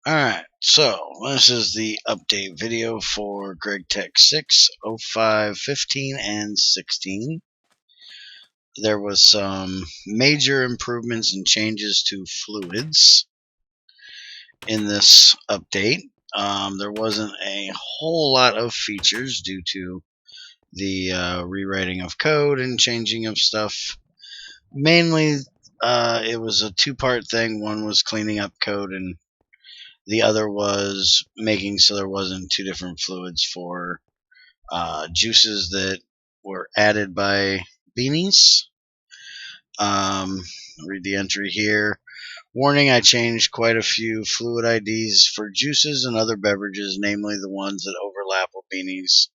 Alright, so this is the update video for Gregtech 6.05.15 and 16. There was some major improvements and changes to fluids in this update. There wasn't a whole lot of features due to the rewriting of code and changing of stuff. Mainly, it was a two-part thing. One was cleaning up code, and the other was making so there wasn't two different fluids for juices that were added by beanies. Read the entry here. Warning, I changed quite a few fluid IDs for juices and other beverages, namely the ones that overlap with beanies,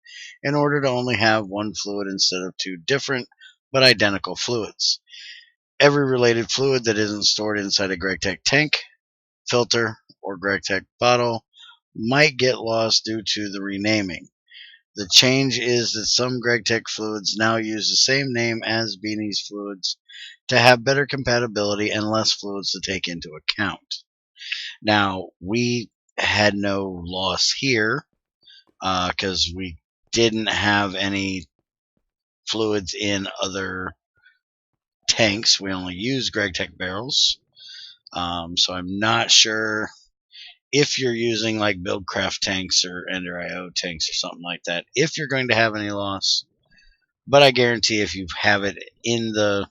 in order to only have one fluid instead of two different but identical fluids. Every related fluid that isn't stored inside a Gregtech tank, filter, or Gregtech bottle might get lost due to the renaming. The change is that some Gregtech fluids now use the same name as Beanie's fluids to have better compatibility and less fluids to take into account. Now, we had no loss here because we didn't have any fluids in other tanks. We only use Gregtech barrels. So I'm not sure if you're using like Buildcraft tanks or Ender.io tanks or something like that, if you're going to have any loss. But I guarantee if you have it in the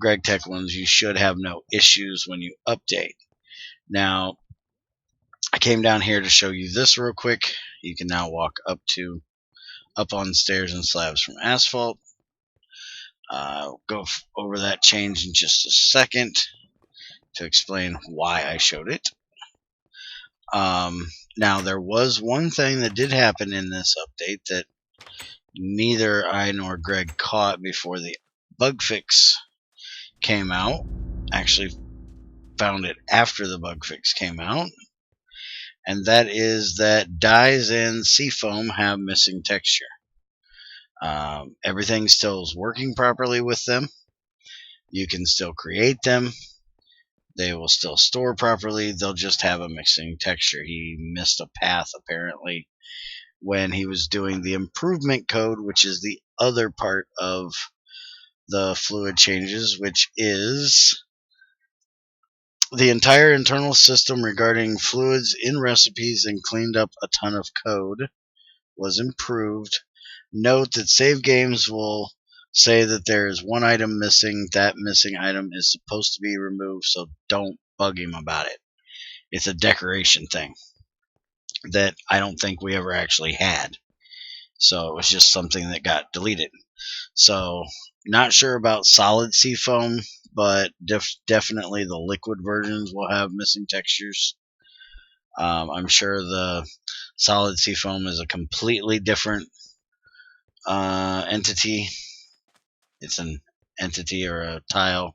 Gregtech ones, you should have no issues when you update. Now, I came down here to show you this real quick. You can now walk up on stairs and slabs from asphalt. Go over that change in just a second to explain why I showed it. Now, there was one thing that did happen in this update that neither I nor Greg caught before the bug fix came out. Actually, found it after the bug fix came out. And that is that dyes and seafoam have missing texture. Everything still is working properly with them. You can still create them. They will still store properly. They'll just have a missing texture. He missed a path, apparently, when he was doing the improvement code, which is the other part of the fluid changes, which is the entire internal system regarding fluids in recipes and cleaned up a ton of code was improved. Note that save games will say that there is one item missing. That missing item is supposed to be removed, so don't bug him about it. It's a decoration thing that I don't think we ever actually had. So it was just something that got deleted. So not sure about solid seafoam, but definitely the liquid versions will have missing textures. I'm sure the solid seafoam is a completely different entity. It's an entity or a tile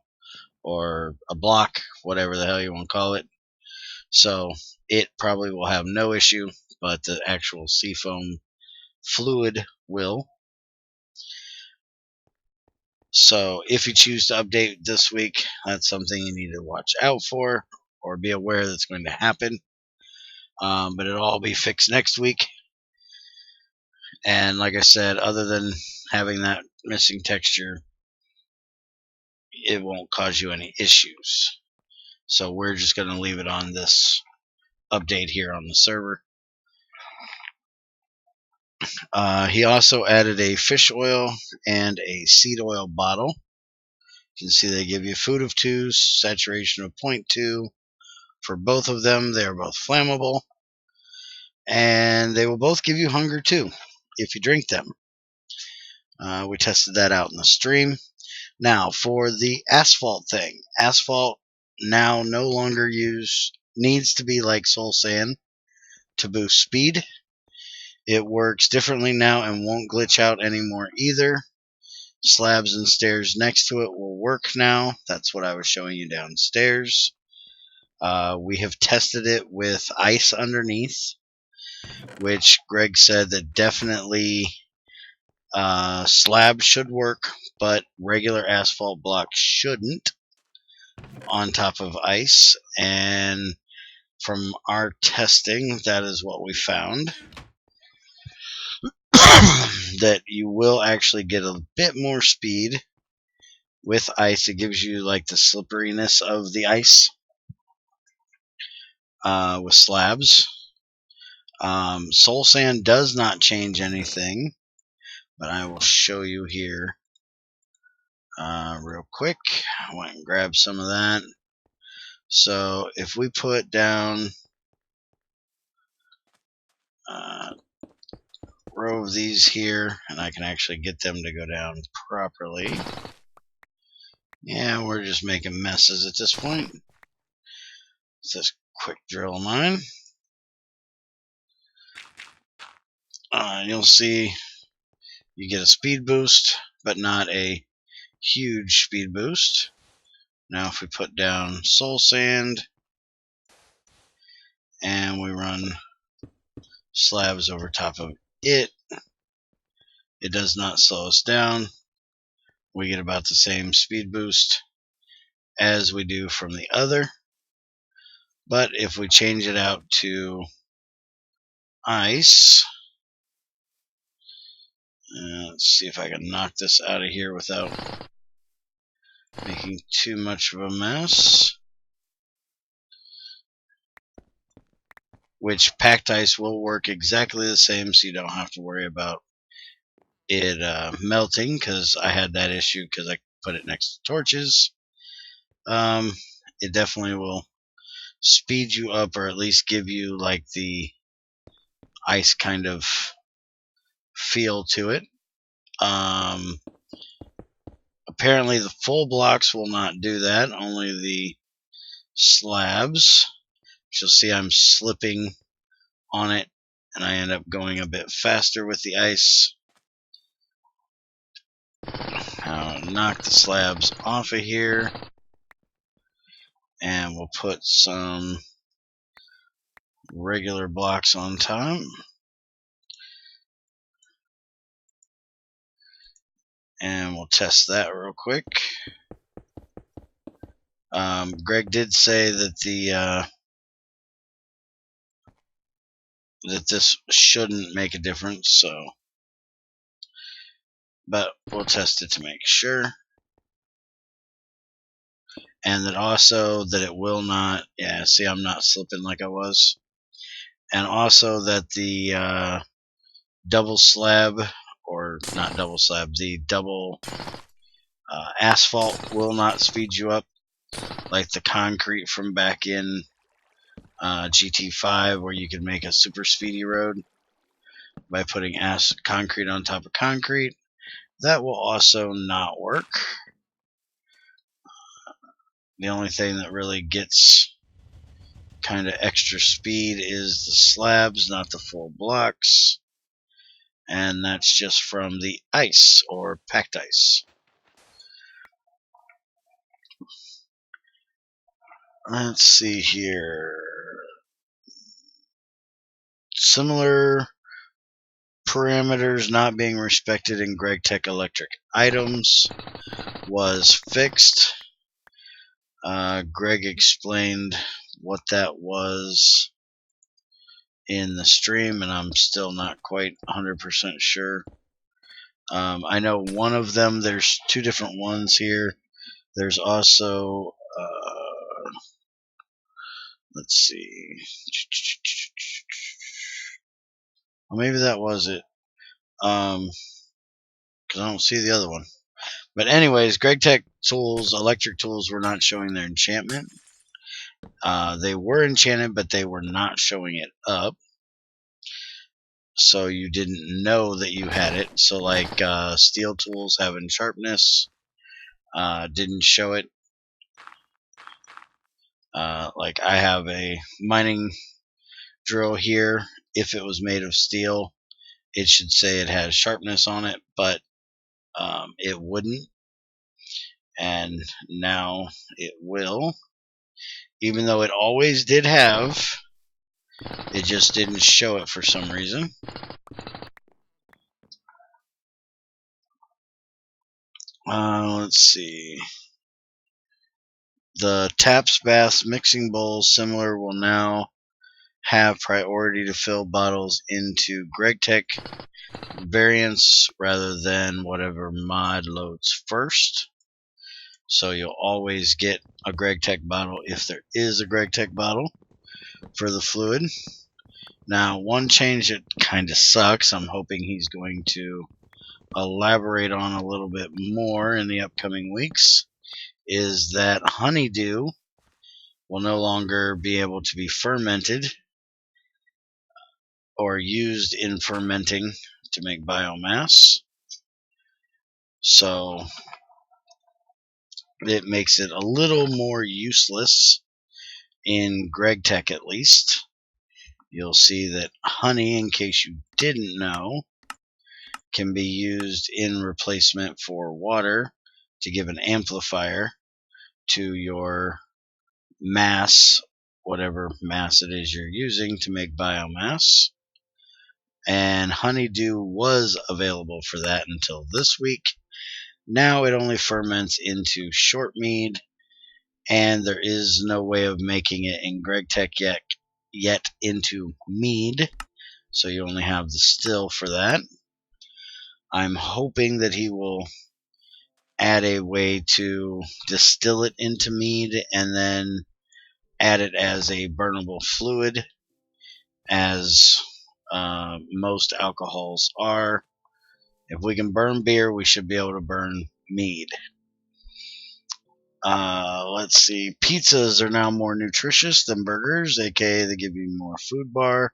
or a block, whatever the hell you want to call it. So it probably will have no issue, but the actual seafoam fluid will. So if you choose to update this week, that's something you need to watch out for or be aware that's going to happen. But it'll all be fixed next week. And like I said, other than having that missing texture, it won't cause you any issues. So we're just going to leave it on this update here on the server. He also added a fish oil and a seed oil bottle. You can see they give you food of 2, saturation of 0.2. For both of them, they are both flammable. And they will both give you hunger too, if you drink them. We tested that out in the stream. Now, for the asphalt thing. Asphalt now no longer needs to be like soul sand to boost speed. It works differently now and won't glitch out anymore either. Slabs and stairs next to it will work now. That's what I was showing you downstairs. We have tested it with ice underneath, which Greg said that definitely slabs should work, but regular asphalt blocks shouldn't on top of ice. And from our testing, that is what we found. That you will actually get a bit more speed with ice. It gives you like the slipperiness of the ice with slabs. Soul sand does not change anything, but I will show you here real quick. I went and grabbed some of that. So if we put down row of these here, and I can actually get them to go down properly. Yeah, we're just making messes at this point. It's this quick drill of mine. You'll see you get a speed boost, but not a huge speed boost. Now if we put down soul sand and we run slabs over top of it, it does not slow us down. We get about the same speed boost as we do from the other. But if we change it out to ice, let's see if I can knock this out of here without making too much of a mess. Which packed ice will work exactly the same, so you don't have to worry about it melting, because I had that issue because I put it next to torches. It definitely will speed you up, or at least give you like the ice kind of feel to it. Apparently the full blocks will not do that, only the slabs. You'll see I'm slipping on it, and I end up going a bit faster with the ice. I'll knock the slabs off of here, and we'll put some regular blocks on top. And we'll test that real quick. Greg did say that that this shouldn't make a difference, so, but we'll test it to make sure. And that also that it will not, yeah, see, I'm not slipping like I was. And also that the double slab, or not double slab, the double asphalt will not speed you up like the concrete from back in GT5, where you could make a super speedy road by putting concrete on top of concrete. That will also not work. The only thing that really gets kind of extra speed is the slabs, not the full blocks. And that's just from the ice, or packed ice. Let's see here. Similar parameters not being respected in Gregtech electric items was fixed. Greg explained what that was in the stream, and I'm still not quite 100% sure. I know one of them, there's two different ones here. There's also, let's see. Well, maybe that was it. Because I don't see the other one. But anyways, Gregtech tools, electric tools, were not showing their enchantment. They were enchanted, but they were not showing it up. So you didn't know that you had it. So like steel tools having sharpness, didn't show it. Like I have a mining drill here. If it was made of steel, it should say it has sharpness on it, but it wouldn't. And now it will. Even though it always did have, it just didn't show it for some reason. Let's see. The taps, baths, mixing bowls, similar, will now have priority to fill bottles into Gregtech variants rather than whatever mod loads first. So you'll always get a Gregtech bottle if there is a Gregtech bottle for the fluid. Now, one change that kind of sucks, I'm hoping he's going to elaborate on a little bit more in the upcoming weeks, is that honeydew will no longer be able to be fermented or used in fermenting to make biomass. So it makes it a little more useless in Gregtech, at least. You'll see that honey, in case you didn't know, can be used in replacement for water to give an amplifier to your mass, whatever mass it is you're using to make biomass. And honeydew was available for that until this week. Now it only ferments into short mead, and there is no way of making it in Gregtech yet into mead, so you only have the still for that. I'm hoping that he will add a way to distill it into mead and then add it as a burnable fluid, as most alcohols are. If we can burn beer, we should be able to burn mead. Let's see. Pizzas are now more nutritious than burgers, aka they give you more food bar,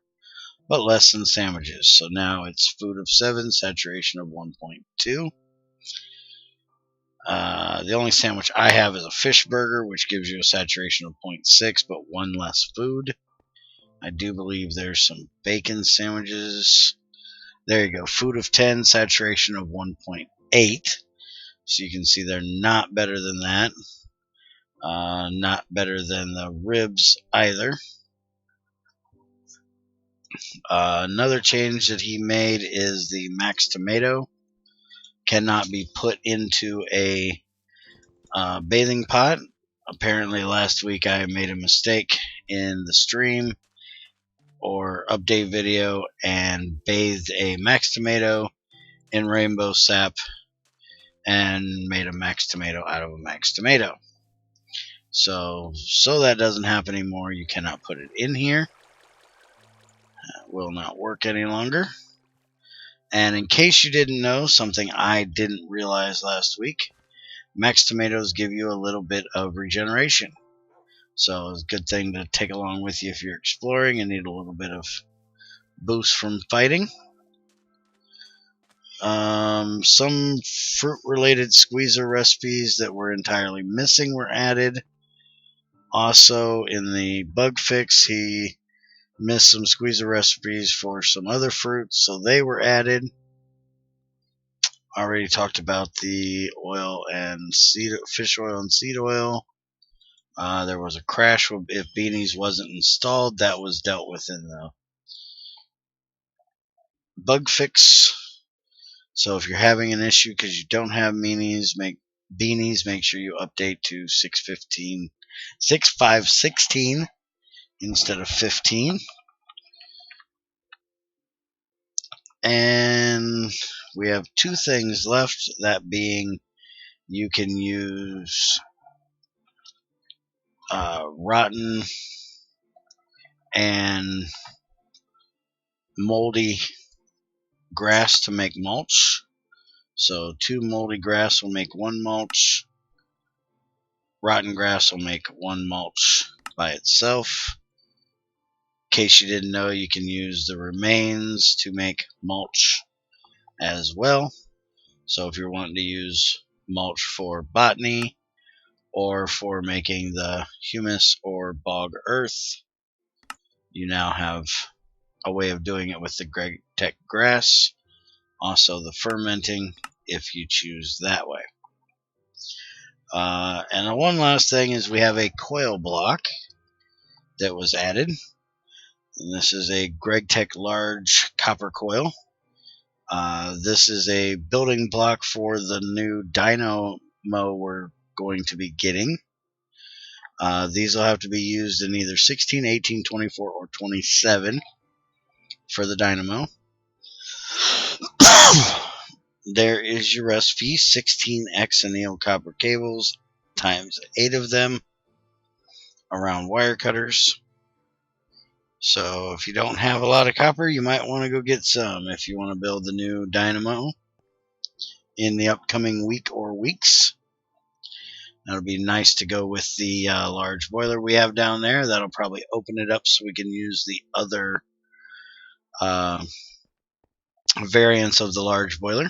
but less than sandwiches. So now it's food of 7, saturation of 1.2. The only sandwich I have is a fish burger, which gives you a saturation of 0.6, but 1 less food. I do believe there's some bacon sandwiches. There you go. Food of 10, saturation of 1.8. So you can see they're not better than that. Not better than the ribs either. Another change that he made is the max tomato cannot be put into a bathing pot. Apparently last week I made a mistake in the stream or update video and bathed a max tomato in rainbow sap and made a max tomato out of a max tomato. So that doesn't happen anymore, you cannot put it in here. It will not work any longer. And in case you didn't know, something I didn't realize last week, max tomatoes give you a little bit of regeneration. So it's a good thing to take along with you if you're exploring and need a little bit of boost from fighting. Some fruit-related squeezer recipes that were entirely missing were added. Also, in the bug fix, he missed some squeezer recipes for some other fruits, so they were added. Already talked about the oil and fish oil and seed oil. There was a crash if beanies wasn't installed. That was dealt with in the bug fix. So if you're having an issue because you don't have beanies, make sure you update to 6.5.16 instead of 15. And we have 2 things left, that being you can use rotten and moldy grass to make mulch. So 2 moldy grass will make 1 mulch. Rotten grass will make 1 mulch by itself. In case you didn't know, you can use the remains to make mulch as well. So if you're wanting to use mulch for botany or for making the humus or bog earth, you now have a way of doing it with the Gregtech grass. Also the fermenting, if you choose that way. And the one last thing is we have a coil block that was added. And this is a Gregtech large copper coil. This is a building block for the new dynamo we're going to be getting. These will have to be used in either 16, 18, 24, or 27 for the dynamo. There is your recipe: 16x annealed copper cables times 8 of them around wire cutters. So if you don't have a lot of copper, you might want to go get some if you want to build the new dynamo in the upcoming week or weeks. That'll be nice to go with the large boiler we have down there. That'll probably open it up so we can use the other variants of the large boiler.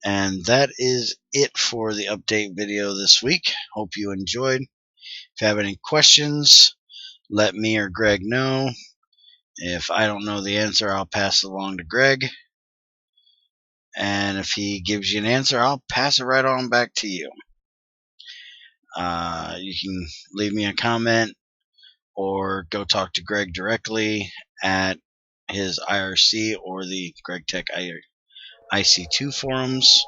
And that is it for the update video this week. Hope you enjoyed. If you have any questions, let me or Greg know. If I don't know the answer, I'll pass it along to Greg. And if he gives you an answer, I'll pass it right on back to you. You can leave me a comment or go talk to Greg directly at his IRC or the Gregtech IC2 forums.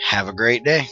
Have a great day.